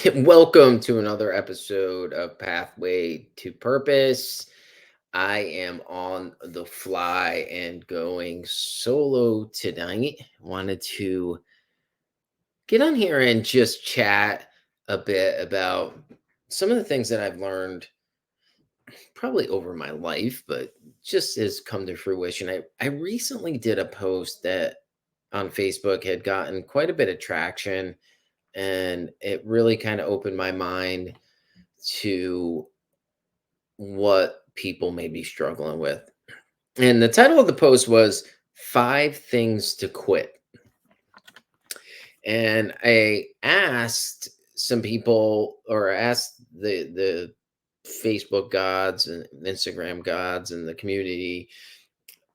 Welcome to another episode of Pathway to Purpose. I am on the fly and going solo tonight. Wanted to get on here and just chat a bit about some of the things that I've learned probably over my life, but just has come to fruition. I recently did a post that on Facebook had gotten quite a bit of traction, and it really kind of opened my mind to what people may be struggling with. And the title of the post was Five Things to Quit. And I asked some people, or asked the Facebook gods and Instagram gods and the community,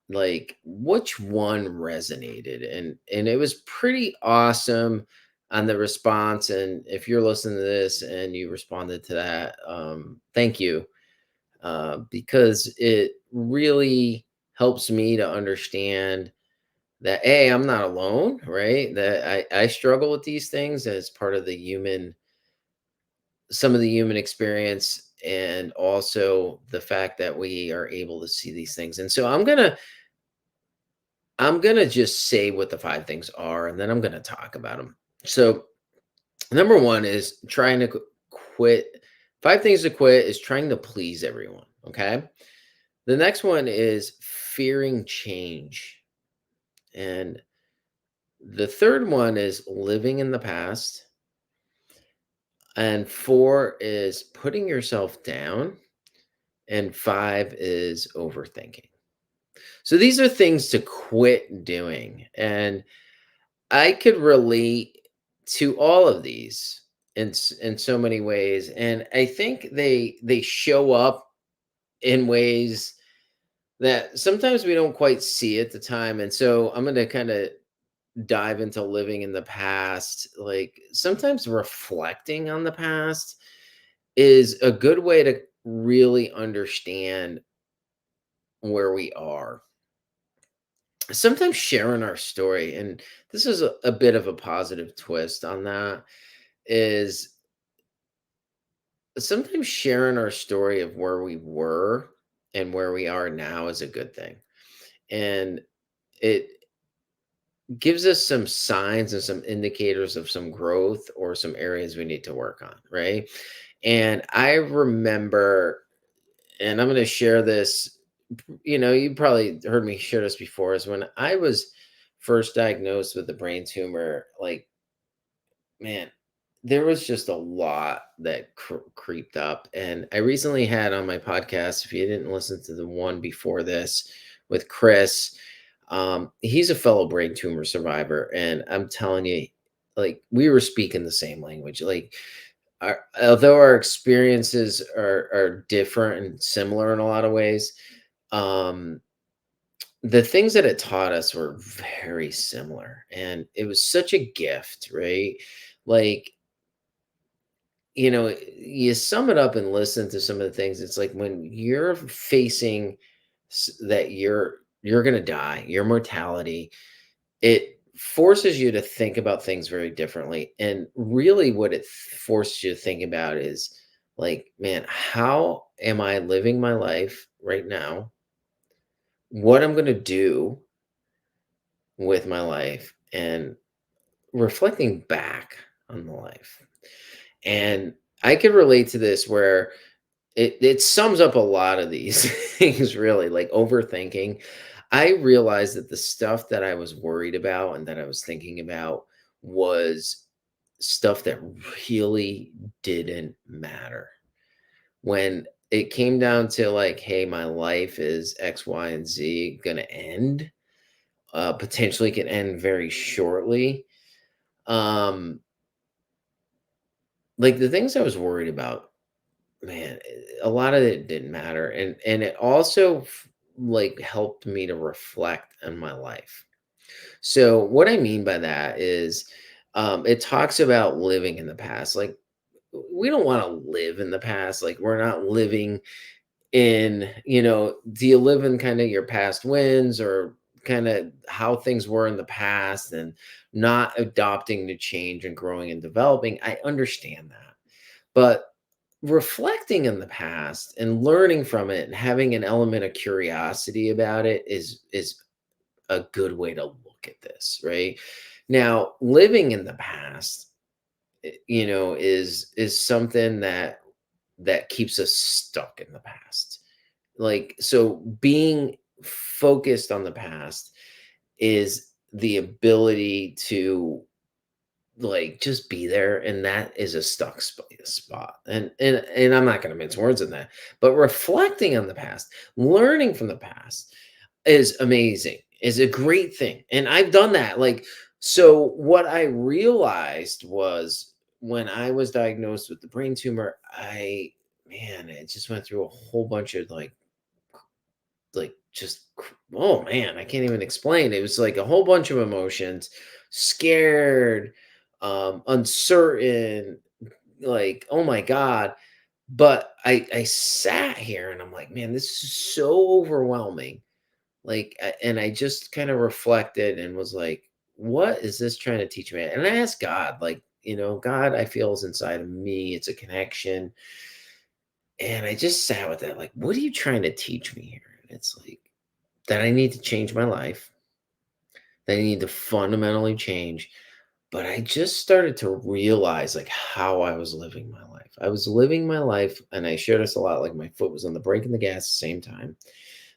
like which one resonated. And it was pretty awesome on the response. And if you're listening to this and you responded to that, thank you, because it really helps me to understand that I'm not alone, right? That I struggle with these things as part of the human, some of the human experience, and also the fact that we are able to see these things. And so I'm gonna just say what the five things are, and then I'm gonna talk about them. So number one is trying to quit. Five things to quit is trying to please everyone. Okay. The next one is fearing change. And the third one is living in the past. And four is putting yourself down. And five is overthinking. So these are things to quit doing. And I could relate to all of these in so many ways. And I think they show up in ways that sometimes we don't quite see at the time. And so I'm going to kind of dive into living in the past. Like sometimes reflecting on the past is a good way to really understand where we are. Sometimes sharing our story, and this is a bit of a positive twist on that, is sometimes sharing our story of where we were and where we are now is a good thing. And it gives us some signs and some indicators of some growth or some areas we need to work on, right? And I remember, and I'm going to share this, you probably heard me share this before, is when I was first diagnosed with a brain tumor, like, man, there was just a lot that creeped up. And I recently had on my podcast, if you didn't listen to the one before this with Chris, he's a fellow brain tumor survivor. And I'm telling you, like, we were speaking the same language. Like, although our experiences are different and similar in a lot of ways, um, the things that it taught us were very similar. And it was such a gift, right? Like, you sum it up and listen to some of the things. It's like when you're facing that you're going to die, your mortality, it forces you to think about things very differently. And really what it forces you to think about is like, man, how am I living my life right now? What I'm going to do with my life, and reflecting back on the life. And I can relate to this where it sums up a lot of these things, really, like overthinking. I realized that the stuff that I was worried about and that I was thinking about was stuff that really didn't matter. When it came down to like, hey, my life is X, Y, and Z gonna end, potentially can end very shortly. Um, like the things I was worried about, man, a lot of it didn't matter, and it also like helped me to reflect on my life. So what I mean by that is, it talks about living in the past. Like we don't want to live in the past. Like we're not living in, do you live in kind of your past wins, or kind of how things were in the past, and not adopting to change and growing and developing? I understand that. But reflecting on the past and learning from it and having an element of curiosity about it is a good way to look at this, right? Now, living in the past, is something that keeps us stuck in the past. Like, so being focused on the past is the ability to, like, just be there, and that is a stuck spot. And I'm not going to mince words in that, but reflecting on the past, learning from the past is amazing, is a great thing. And I've done that. Like, so what I realized was when I was diagnosed with the brain tumor, man, it just went through a whole bunch of oh man, I can't even explain. It was like a whole bunch of emotions, scared, uncertain, like, oh my God. But I sat here and I'm like, man, this is so overwhelming. Like, and I just kind of reflected and was like, what is this trying to teach me? And I asked God, like, God, I feel is inside of me. It's a connection. And I just sat with that, like, what are you trying to teach me here? And it's like that I need to change my life, that I need to fundamentally change. But I just started to realize like how I was living my life. I was living my life, and I shared this a lot. Like, my foot was on the brake and the gas at the same time.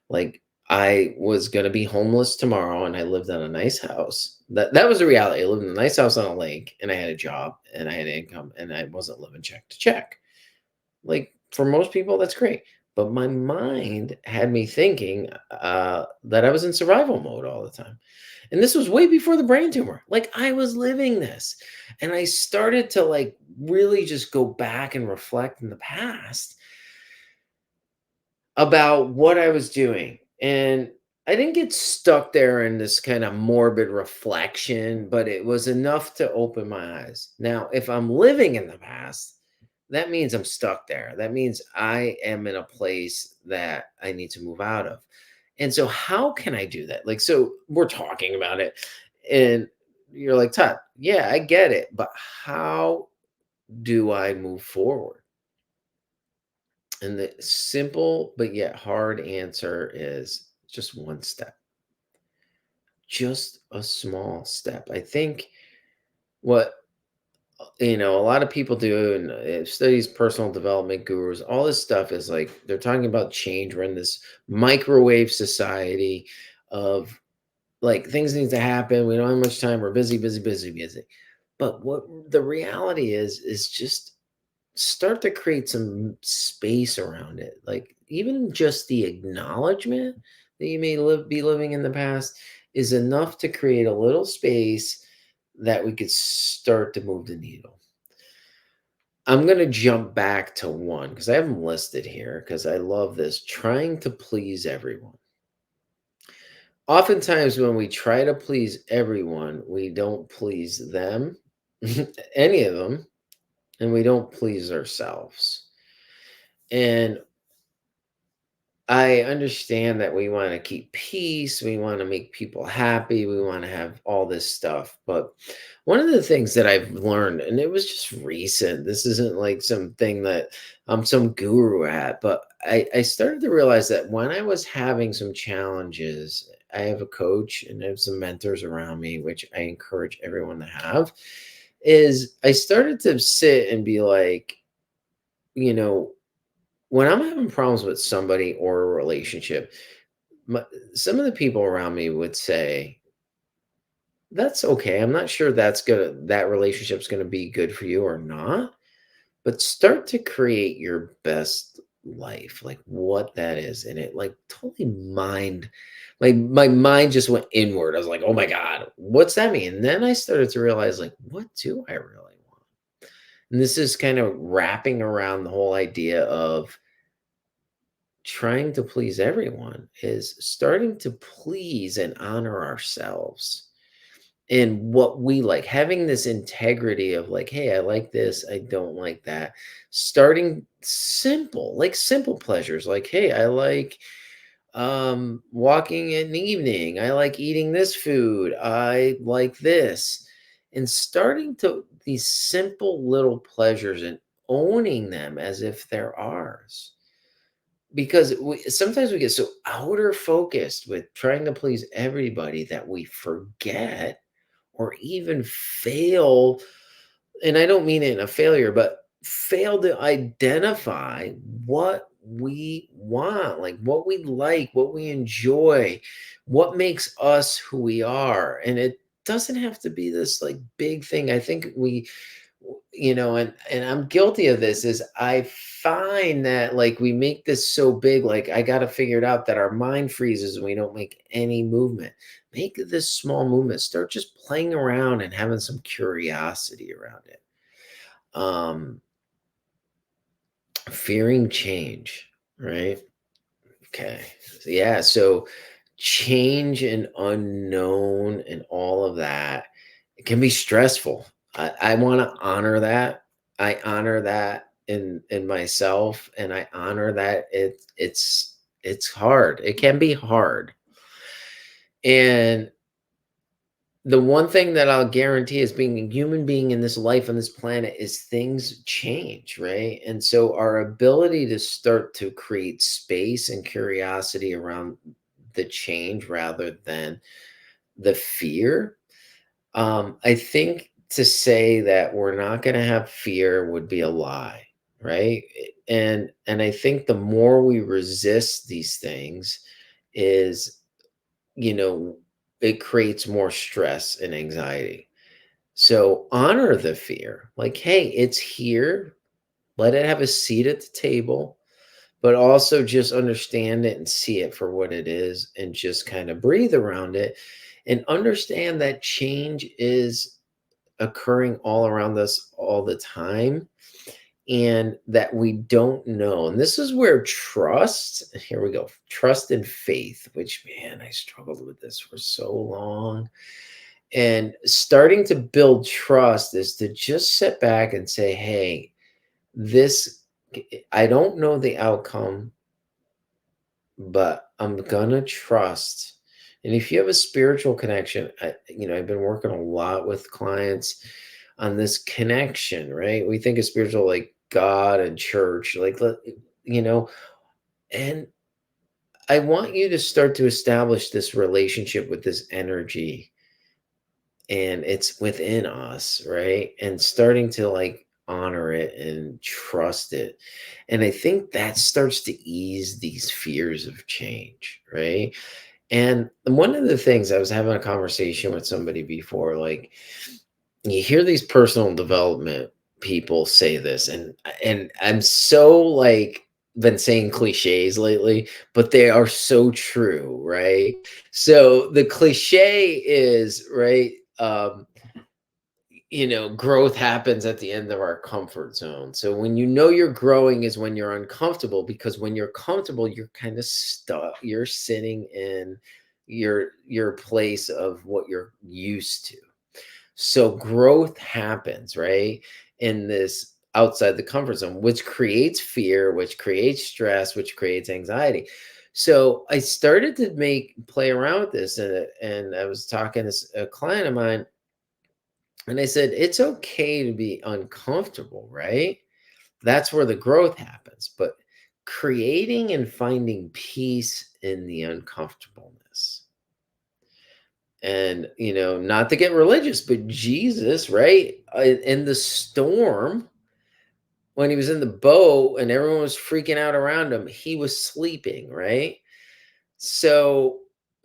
Like, I was gonna be homeless tomorrow, and I lived in a nice house. That was the reality. I lived in a nice house on a lake, and I had a job, and I had income, and I wasn't living check to check. Like, for most people, that's great. But my mind had me thinking that I was in survival mode all the time. And this was way before the brain tumor. Like, I was living this. And I started to, like, really just go back and reflect in the past about what I was doing. And I didn't get stuck there in this kind of morbid reflection, but it was enough to open my eyes. Now, if I'm living in the past, that means I'm stuck there. That means I am in a place that I need to move out of. And so, how can I do that? Like, so we're talking about it, and you're like, Todd, yeah, I get it, but how do I move forward? And the simple but yet hard answer is just one step, just a small step. I think what a lot of people do, and studies, personal development gurus, all this stuff is like they're talking about change. We're in this microwave society of, like, things need to happen. We don't have much time. We're busy, busy, busy, busy. But what the reality is just start to create some space around it. Like, even just the acknowledgement that you may be living in the past is enough to create a little space that we could start to move the needle. I'm going to jump back to one because I have them listed here because I love this: trying to please everyone. Oftentimes, when we try to please everyone, we don't please them, any of them, and we don't please ourselves. And I understand that we want to keep peace, we want to make people happy, we want to have all this stuff. But one of the things that I've learned, and it was just recent, this isn't like something that I'm some guru at, but I started to realize that when I was having some challenges, I have a coach and I have some mentors around me, which I encourage everyone to have. Is I started to sit and be like, you know, when I'm having problems with somebody or a relationship, my, some of the people around me would say, "That's okay. I'm not sure that relationship's gonna be good for you or not, but start to create your best life, like what that is." And it, like, totally my mind just went inward. I was like, "Oh my God, what's that mean?" And then I started to realize, like, what do I really want? And this is kind of wrapping around the whole idea of trying to please everyone, is starting to please and honor ourselves and what we like, having this integrity of, like, hey, I like this, I don't like that. Starting simple, like simple pleasures, like, hey, I like walking in the evening, I like eating this food, I like this. And starting to these simple little pleasures and owning them as if they're ours. Because sometimes we get so outer focused with trying to please everybody that we forget or even fail, and I don't mean it in a failure, but fail to identify what we want, like what we like, what we enjoy, what makes us who we are. And it doesn't have to be this like big thing. I think and I'm guilty of this, is I find that like we make this so big, like I got to figure it out, that our mind freezes and we don't make any movement. Make this small movement, start just playing around and having some curiosity around it. um Fearing change, right? Okay. Yeah, so change and unknown and all of that, it can be stressful. I want to honor that. I honor that in myself, and I honor that it's hard. It can be hard. And the one thing that I'll guarantee is being a human being in this life on this planet is things change, right? And so our ability to start to create space and curiosity around the change rather than the fear. I think to say that we're not going to have fear would be a lie, right? And I think the more we resist these things is, you know, it creates more stress and anxiety. So honor the fear. Like, hey, it's here. Let it have a seat at the table, but also just understand it and see it for what it is and just kind of breathe around it and understand that change is occurring all around us all the time, and that we don't know. And this is where trust, here we go, trust and faith, which, man, I struggled with this for so long. And starting to build trust is to just sit back and say, hey, this, I don't know the outcome, but I'm gonna trust. And if you have a spiritual connection, I've been working a lot with clients on this connection, right? We think of spiritual like God and church, like, you know, and I want you to start to establish this relationship with this energy, and it's within us, right? And starting to like honor it and trust it. And I think that starts to ease these fears of change, right? And one of the things, I was having a conversation with somebody before, like, you hear these personal development people say this, and I'm so like been saying cliches lately, but they are so true, right? So the cliche is, right, growth happens at the end of our comfort zone. So when you know you're growing is when you're uncomfortable, because when you're comfortable, you're kind of stuck. You're sitting in your place of what you're used to. So growth happens, right, in this outside the comfort zone, which creates fear, which creates stress, which creates anxiety. So I started to play around with this, and I was talking to a client of mine, and I said, it's okay to be uncomfortable, right? That's where the growth happens. But creating and finding peace in the uncomfortableness. And, not to get religious, but Jesus, right? In the storm, when he was in the boat and everyone was freaking out around him, he was sleeping, right? So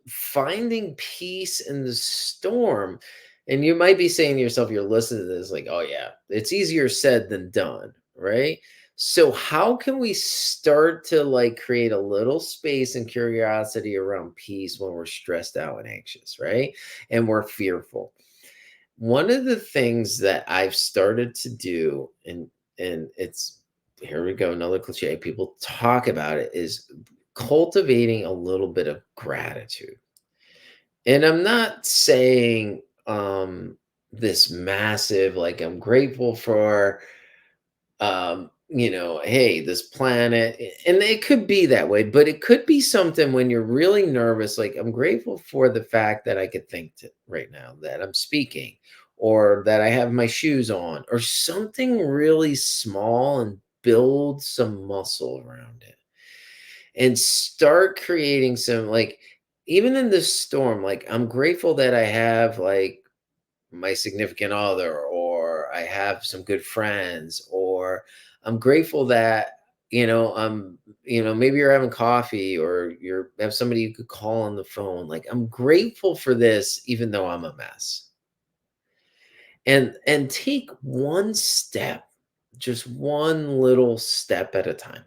finding peace in the storm, and you might be saying to yourself, you're listening to this like, oh yeah, it's easier said than done, right? So how can we start to like create a little space and curiosity around peace when we're stressed out and anxious, right? And we're fearful. One of the things that I've started to do, and it's, here we go, another cliche, people talk about it, is cultivating a little bit of gratitude. And I'm not saying this massive, like, I'm grateful for hey, this planet. And it could be that way, but it could be something when you're really nervous, like, I'm grateful for the fact that I could think right now, that I'm speaking, or that I have my shoes on, or something really small, and build some muscle around it and start creating some, like, even in this storm, like, I'm grateful that I have, like, my significant other, or I have some good friends, or I'm grateful that, maybe you're having coffee, or you're have somebody you could call on the phone. Like, I'm grateful for this, even though I'm a mess. And take one step, just one little step at a time.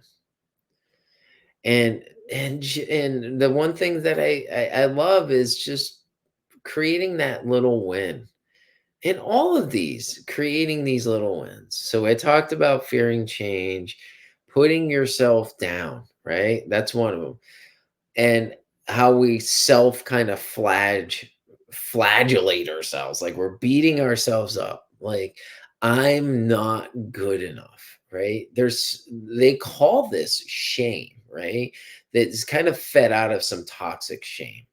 And the one thing that I love is just creating that little win. In all of these, creating these little wins. So I talked about fearing change, putting yourself down, right? That's one of them. And how we self kind of flagellate ourselves, like we're beating ourselves up. Like, I'm not good enough, right? They call this shame, right? That's kind of fed out of some toxic shame.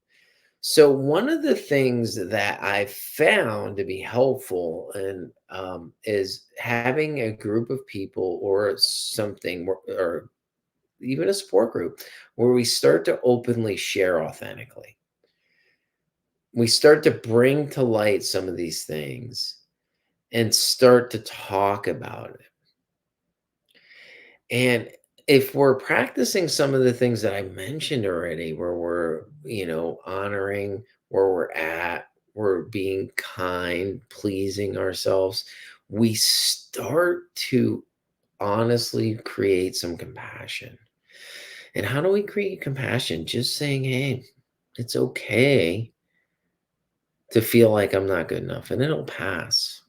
So one of the things that I found to be helpful, and is having a group of people, or something, or even a support group, where we start to openly share authentically. We start to bring to light some of these things and start to talk about it. And if we're practicing some of the things that I mentioned already, where we're, honoring where we're at, we're being kind, pleasing ourselves, we start to honestly create some compassion. And how do we create compassion? Just saying, hey, it's okay to feel like I'm not good enough, and it'll pass.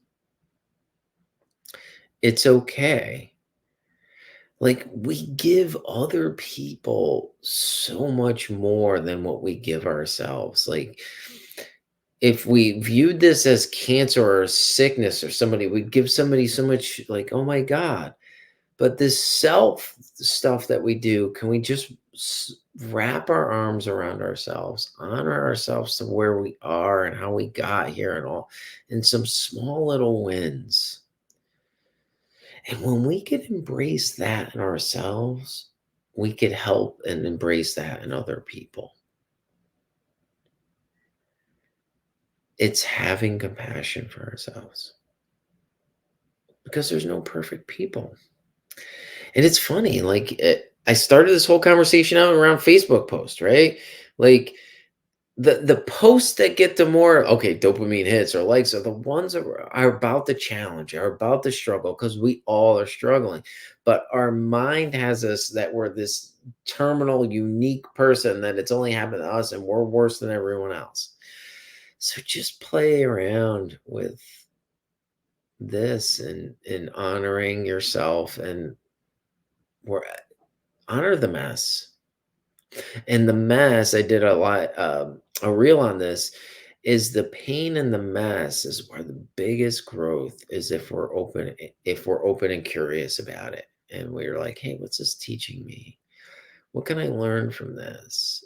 It's okay. Like, we give other people so much more than what we give ourselves. Like, if we viewed this as cancer or sickness, or somebody, we'd give somebody so much, like, oh my God. But this self stuff that we do, can we just wrap our arms around ourselves, honor ourselves to where we are and how we got here, and all, and some small little wins. And when we could embrace that in ourselves, we could help and embrace that in other people. It's having compassion for ourselves, because there's no perfect people. And it's funny, like, I started this whole conversation out around Facebook posts, right? Like, the posts that get the more, okay, dopamine hits or likes, are the ones that are about the challenge, are about the struggle, because we all are struggling. But our mind has us that we're this terminal, unique person, that it's only happened to us and we're worse than everyone else. So just play around with this, and honoring yourself, and we're, honor the mess. And the mess, I did a reel on this, is the pain and the mess is where the biggest growth is, if we're open and curious about it. And we're like, hey, what's this teaching me? What can I learn from this?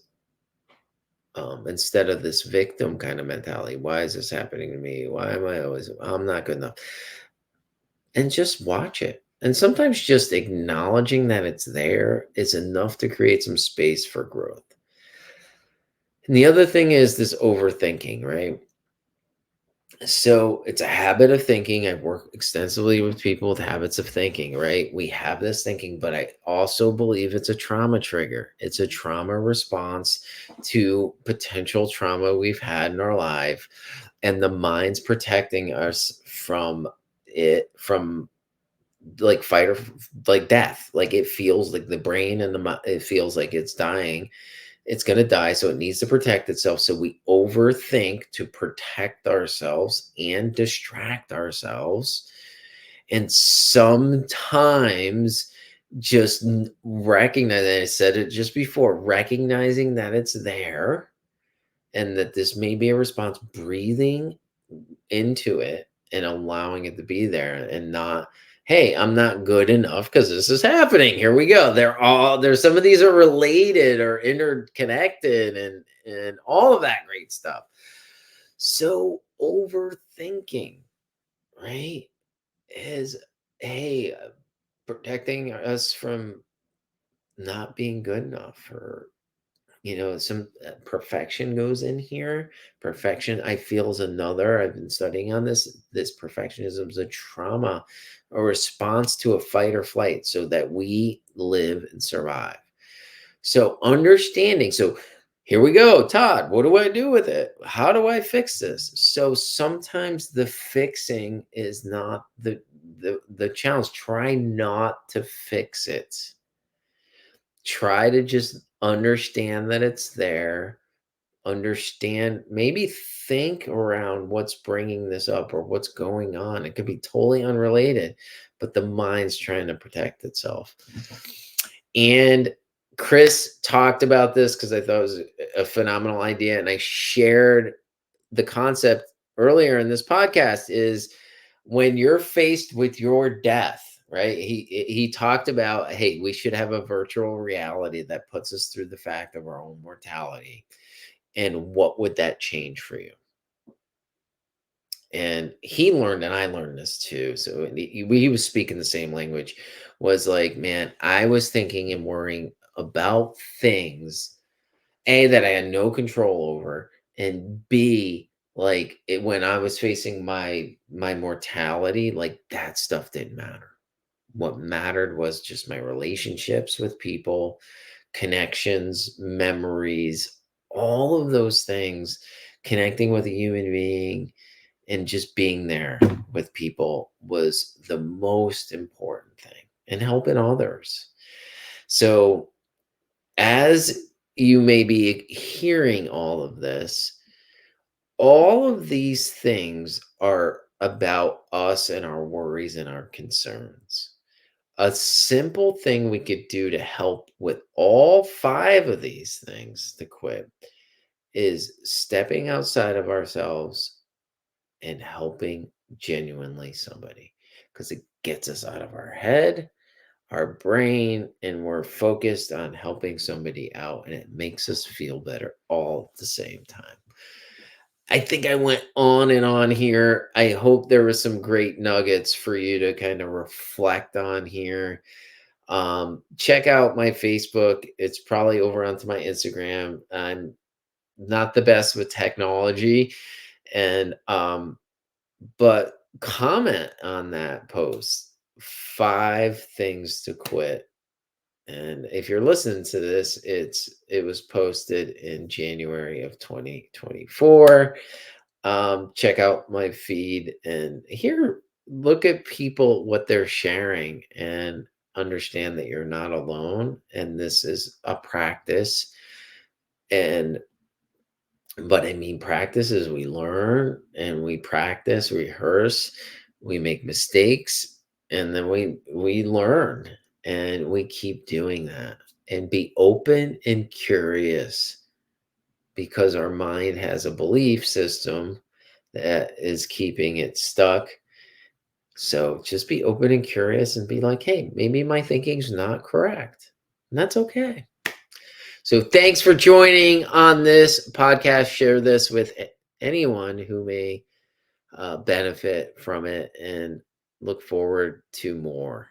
Instead of this victim kind of mentality. Why is this happening to me? Why am I always, I'm not good enough? And just watch it. And sometimes just acknowledging that it's there is enough to create some space for growth. And the other thing is this overthinking, right? So it's a habit of thinking. I work extensively with people with habits of thinking, right? We have this thinking, but I also believe it's a trauma trigger. It's a trauma response to potential trauma we've had in our life. And the mind's protecting us from it, from, like, fight or like death. Like, it feels like the brain and it feels like it's dying, it's going to die, so it needs to protect itself. So we overthink to protect ourselves and distract ourselves. And sometimes just recognize, and I said it just before, recognizing that it's there, and that this may be a response, breathing into it and allowing it to be there, and not, hey, I'm not good enough because this is happening. Here we go. There's some of these are related or interconnected, and all of that great stuff. So overthinking. right, is, hey, protecting us from not being good enough, or some perfection goes in here. Perfection, I feel, is another. I've been studying on this perfectionism is a trauma, a response to a fight or flight, so that we live and survive. So understanding, so here we go, Todd, what do I do with it? How do I fix this? So sometimes the fixing is not the challenge. Try not to fix it. Try to just understand that it's there. Understand, maybe think around what's bringing this up or what's going on. It could be totally unrelated, but the mind's trying to protect itself. And Chris talked about this because I thought it was a phenomenal idea. And I shared the concept earlier in this podcast is when you're faced with your death, right? He talked about, hey, we should have a virtual reality that puts us through the fact of our own mortality. And what would that change for you? And he learned, and I learned this too. So he was speaking the same language, was like, man, I was thinking and worrying about things, A, that I had no control over, and B, like when I was facing my mortality, like that stuff didn't matter. What mattered was just my relationships with people, connections, memories, all of those things, connecting with a human being and just being there with people was the most important thing, and helping others. So, as you may be hearing all of these things are about us and our worries and our concerns. A simple thing we could do to help with all five of these things to quit is stepping outside of ourselves and helping genuinely somebody, because it gets us out of our head, our brain, and we're focused on helping somebody out, and it makes us feel better all at the same time. I think I went on and on here. I hope there was some great nuggets for you to kind of reflect on here. Check out my Facebook. It's probably over onto my Instagram. I'm not the best with technology, and but comment on that post. 5 things to quit. And if you're listening to this, it was posted in January of 2024. Check out my feed and look at people, what they're sharing, and understand that you're not alone. And this is a practice. And but I mean, practice is we learn, and we practice, rehearse, we make mistakes, and then we learn, and we keep doing that, and be open and curious, because our mind has a belief system that is keeping it stuck. So just be open and curious and be like, hey, maybe my thinking's not correct. And that's okay. So thanks for joining on this podcast. Share this with anyone who may benefit from it, and look forward to more.